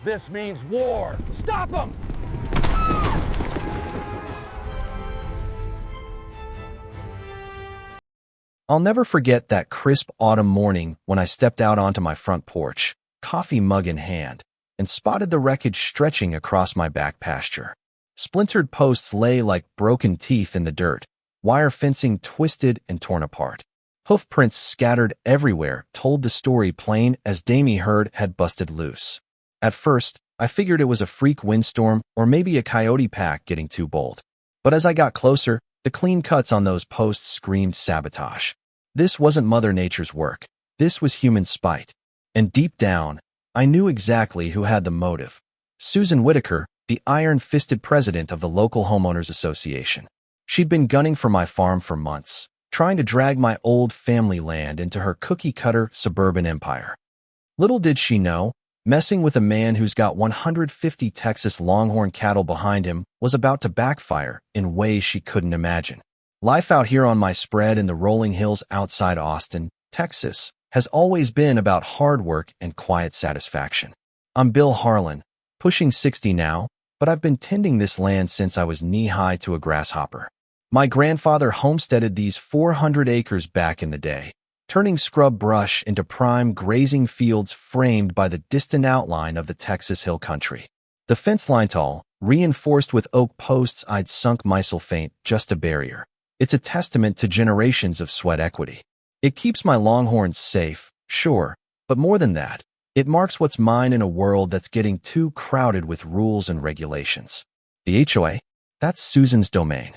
This means war. Stop them! I'll never forget that crisp autumn morning when I stepped out onto my front porch, coffee mug in hand, and spotted the wreckage stretching across my back pasture. Splintered posts lay like broken teeth in the dirt, wire fencing twisted and torn apart. Hoof prints scattered everywhere told the story plain as Damie herd had busted loose. At first, I figured it was a freak windstorm or maybe a coyote pack getting too bold. But as I got closer, the clean cuts on those posts screamed sabotage. This wasn't Mother Nature's work. This was human spite. And deep down, I knew exactly who had the motive. Susan Whitaker, the iron-fisted president of the local homeowners association. She'd been gunning for my farm for months, trying to drag my old family land into her cookie-cutter suburban empire. Little did she know, messing with a man who's got 150 Texas Longhorn cattle behind him was about to backfire in ways she couldn't imagine. Life out here on my spread in the rolling hills outside Austin, Texas, has always been about hard work and quiet satisfaction. I'm Bill Harlan, pushing 60 now, but I've been tending this land since I was knee-high to a grasshopper. My grandfather homesteaded these 400 acres back in the day, turning scrub brush into prime grazing fields framed by the distant outline of the Texas Hill Country. The fence line tall, reinforced with oak posts I'd sunk myself faint just a barrier. It's a testament to generations of sweat equity. It keeps my longhorns safe, sure, but more than that, it marks what's mine in a world that's getting too crowded with rules and regulations. The HOA? That's Susan's domain.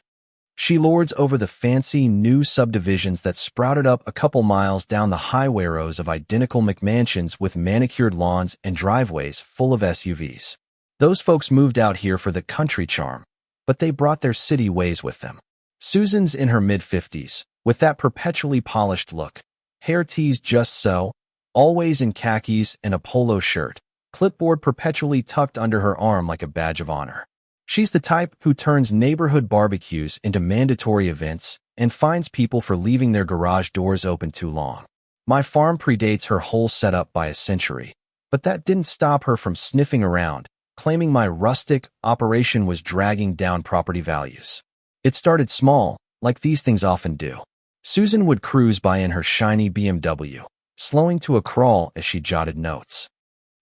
She lords over the fancy new subdivisions that sprouted up a couple miles down the highway rows of identical McMansions with manicured lawns and driveways full of SUVs. Those folks moved out here for the country charm, but they brought their city ways with them. Susan's in her mid-50s, with that perpetually polished look, hair teased just so, always in khakis and a polo shirt, clipboard perpetually tucked under her arm like a badge of honor. She's the type who turns neighborhood barbecues into mandatory events and fines people for leaving their garage doors open too long. My farm predates her whole setup by a century, but that didn't stop her from sniffing around, claiming my rustic operation was dragging down property values. It started small, like these things often do. Susan would cruise by in her shiny BMW, slowing to a crawl as she jotted notes.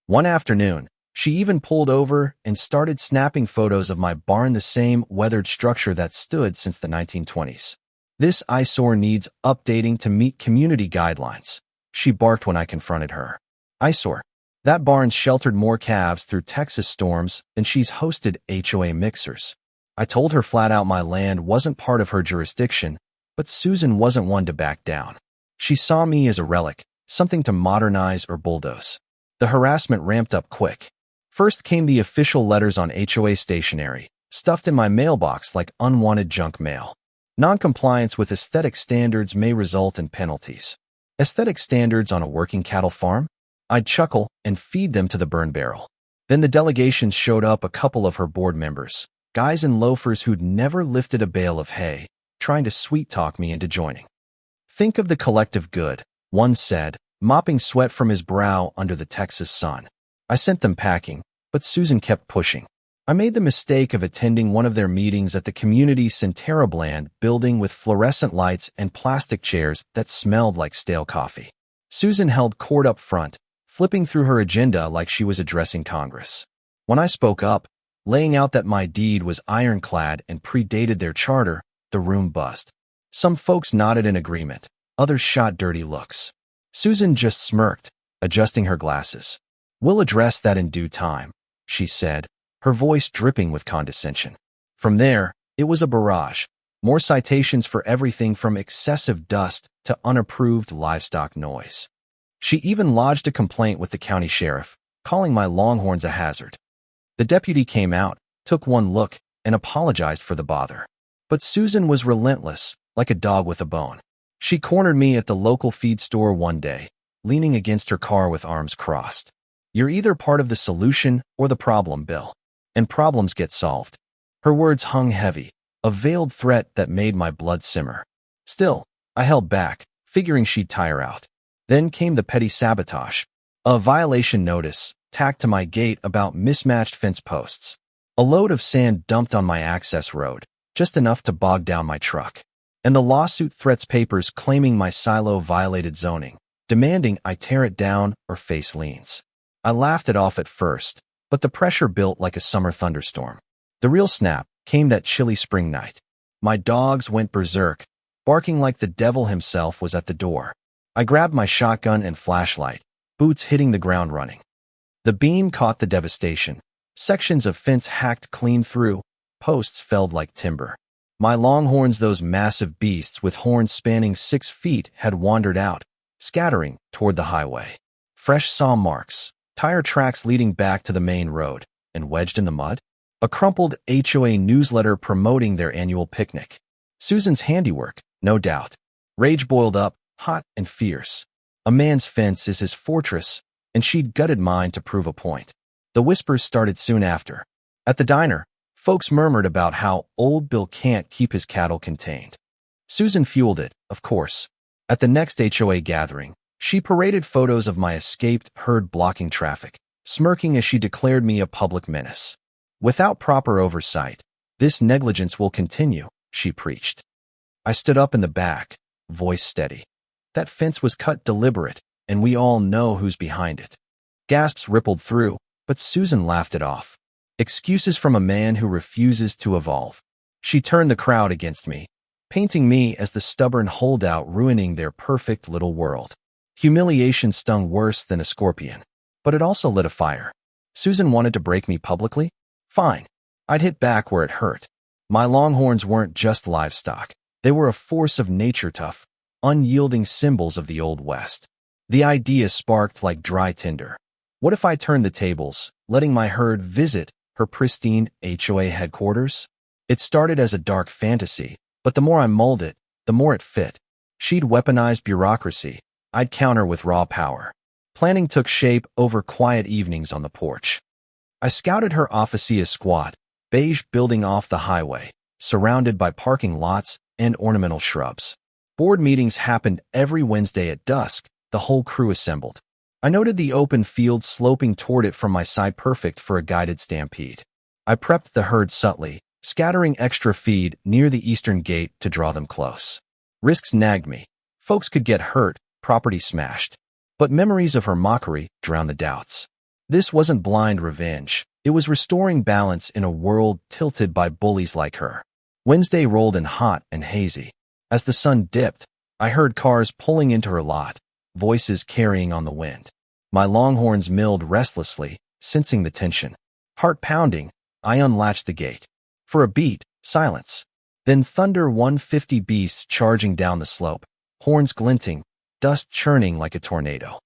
One afternoon, she even pulled over and started snapping photos of my barn, the same weathered structure that stood since the 1920s. This eyesore needs updating to meet community guidelines, she barked when I confronted her. Eyesore? That barn's sheltered more calves through Texas storms than she's hosted HOA mixers. I told her flat out my land wasn't part of her jurisdiction, but Susan wasn't one to back down. She saw me as a relic, something to modernize or bulldoze. The harassment ramped up quick. First came the official letters on HOA stationery, stuffed in my mailbox like unwanted junk mail. Non-compliance with aesthetic standards may result in penalties. Aesthetic standards on a working cattle farm? I'd chuckle and feed them to the burn barrel. Then the delegations showed up, a couple of her board members, guys in loafers who'd never lifted a bale of hay, trying to sweet-talk me into joining. Think of the collective good, one said, mopping sweat from his brow under the Texas sun. I sent them packing, but Susan kept pushing. I made the mistake of attending one of their meetings at the community Centerabland building with fluorescent lights and plastic chairs that smelled like stale coffee. Susan held court up front, flipping through her agenda like she was addressing Congress. When I spoke up, laying out that my deed was ironclad and predated their charter, the room buzzed. Some folks nodded in agreement, others shot dirty looks. Susan just smirked, adjusting her glasses. "We'll address that in due time," she said, her voice dripping with condescension. From there, it was a barrage. More citations for everything from excessive dust to unapproved livestock noise. She even lodged a complaint with the county sheriff, calling my longhorns a hazard. The deputy came out, took one look, and apologized for the bother. But Susan was relentless, like a dog with a bone. She cornered me at the local feed store one day, leaning against her car with arms crossed. "You're either part of the solution or the problem, Bill. And problems get solved." Her words hung heavy, a veiled threat that made my blood simmer. Still, I held back, figuring she'd tire out. Then came the petty sabotage. A violation notice, tacked to my gate about mismatched fence posts. A load of sand dumped on my access road, just enough to bog down my truck. And the lawsuit threats papers claiming my silo violated zoning, demanding I tear it down or face liens. I laughed it off at first, but the pressure built like a summer thunderstorm. The real snap came that chilly spring night. My dogs went berserk, barking like the devil himself was at the door. I grabbed my shotgun and flashlight, boots hitting the ground running. The beam caught the devastation. Sections of fence hacked clean through, posts felled like timber. My longhorns, those massive beasts with horns spanning 6 feet, had wandered out, scattering toward the highway. Fresh saw marks, tire tracks leading back to the main road, and wedged in the mud, a crumpled HOA newsletter promoting their annual picnic. Susan's handiwork, no doubt. Rage boiled up, hot and fierce. A man's fence is his fortress, and she'd gutted mine to prove a point. The whispers started soon after. At the diner, folks murmured about how old Bill can't keep his cattle contained. Susan fueled it, of course. At the next HOA gathering, she paraded photos of my escaped herd blocking traffic, smirking as she declared me a public menace. Without proper oversight, this negligence will continue, she preached. I stood up in the back, voice steady. That fence was cut deliberate, and we all know who's behind it. Gasps rippled through, but Susan laughed it off. Excuses from a man who refuses to evolve. She turned the crowd against me, painting me as the stubborn holdout ruining their perfect little world. Humiliation stung worse than a scorpion, but it also lit a fire. Susan wanted to break me publicly? Fine. I'd hit back where it hurt. My longhorns weren't just livestock. They were a force of nature, tough, unyielding symbols of the Old West. The idea sparked like dry tinder. What if I turned the tables, letting my herd visit her pristine HOA headquarters? It started as a dark fantasy, but the more I mulled it, the more it fit. She'd weaponized bureaucracy. I'd counter with raw power. Planning took shape over quiet evenings on the porch. I scouted her officia squat, beige building off the highway, surrounded by parking lots and ornamental shrubs. Board meetings happened every Wednesday at dusk, the whole crew assembled. I noted the open field sloping toward it from my side, perfect for a guided stampede. I prepped the herd subtly, scattering extra feed near the eastern gate to draw them close. Risks nagged me. Folks could get hurt, property smashed. But memories of her mockery drowned the doubts. This wasn't blind revenge. It was restoring balance in a world tilted by bullies like her. Wednesday rolled in hot and hazy. As the sun dipped, I heard cars pulling into her lot, voices carrying on the wind. My longhorns milled restlessly, sensing the tension. Heart pounding, I unlatched the gate. For a beat, silence. Then thunder, 150 beasts charging down the slope, horns glinting, dust churning like a tornado.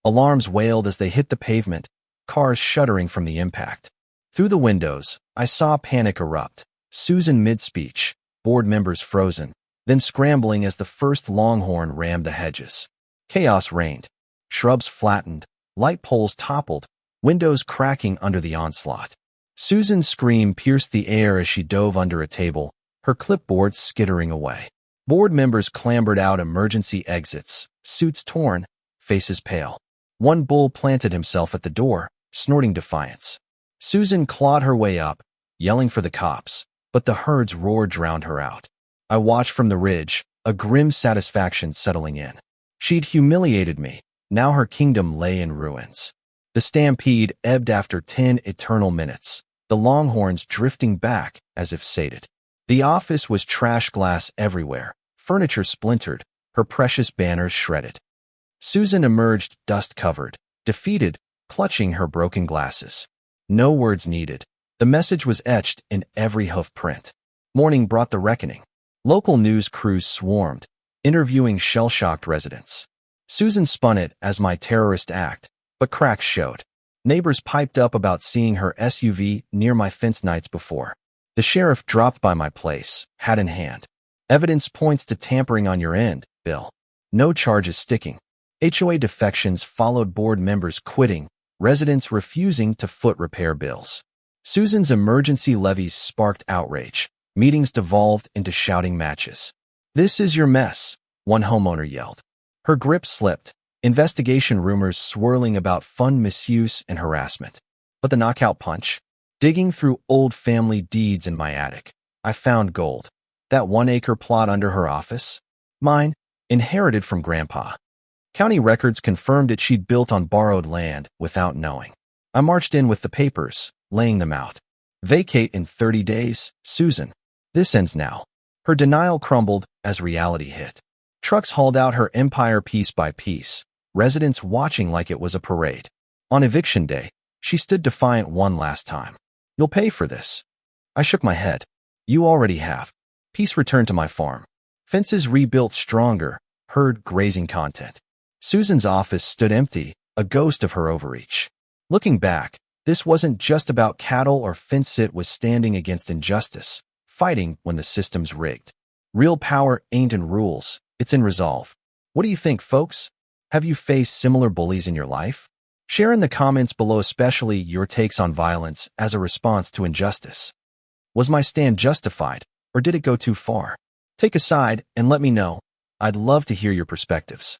Alarms wailed as they hit the pavement, cars shuddering from the impact. Through the windows, I saw panic erupt. Susan mid-speech, board members frozen, then scrambling as the first longhorn rammed the hedges. Chaos reigned. Shrubs flattened, light poles toppled, windows cracking under the onslaught. Susan's scream pierced the air as she dove under a table, her clipboard skittering away. Board members clambered out emergency exits, suits torn, faces pale. One bull planted himself at the door, snorting defiance. Susan clawed her way up, yelling for the cops, but the herd's roar drowned her out. I watched from the ridge, a grim satisfaction settling in. She'd humiliated me. Now her kingdom lay in ruins. The stampede ebbed after 10 eternal minutes, the longhorns drifting back as if sated. The office was trash glass everywhere, furniture splintered, her precious banners shredded. Susan emerged dust-covered, defeated, clutching her broken glasses. No words needed. The message was etched in every hoof print. Morning brought the reckoning. Local news crews swarmed, interviewing shell-shocked residents. Susan spun it as my terrorist act, but cracks showed. Neighbors piped up about seeing her SUV near my fence nights before. The sheriff dropped by my place, hat in hand. Evidence points to tampering on your end, Bill. No charges sticking. HOA defections followed, board members quitting, residents refusing to foot repair bills. Susan's emergency levies sparked outrage. Meetings devolved into shouting matches. "This is your mess," one homeowner yelled. Her grip slipped, Investigation rumors swirling about fund misuse and harassment. But the knockout punch? Digging through old family deeds in my attic, I found gold. That 1-acre plot under her office? Mine, inherited from Grandpa. County records confirmed it she'd built on borrowed land without knowing. I marched in with the papers, laying them out. Vacate in 30 days, Susan. This ends now. Her denial crumbled as reality hit. Trucks hauled out her empire piece by piece, residents watching like it was a parade. On eviction day, she stood defiant one last time. You'll pay for this. I shook my head. You already have. Peace returned to my farm. Fences rebuilt stronger, herd grazing content. Susan's office stood empty, a ghost of her overreach. Looking back, this wasn't just about cattle or fence, it was standing against injustice, fighting when the system's rigged. Real power ain't in rules, it's in resolve. What do you think, folks? Have you faced similar bullies in your life? Share in the comments below, especially your takes on violence as a response to injustice. Was my stand justified, or did it go too far? Take a side and let me know. I'd love to hear your perspectives.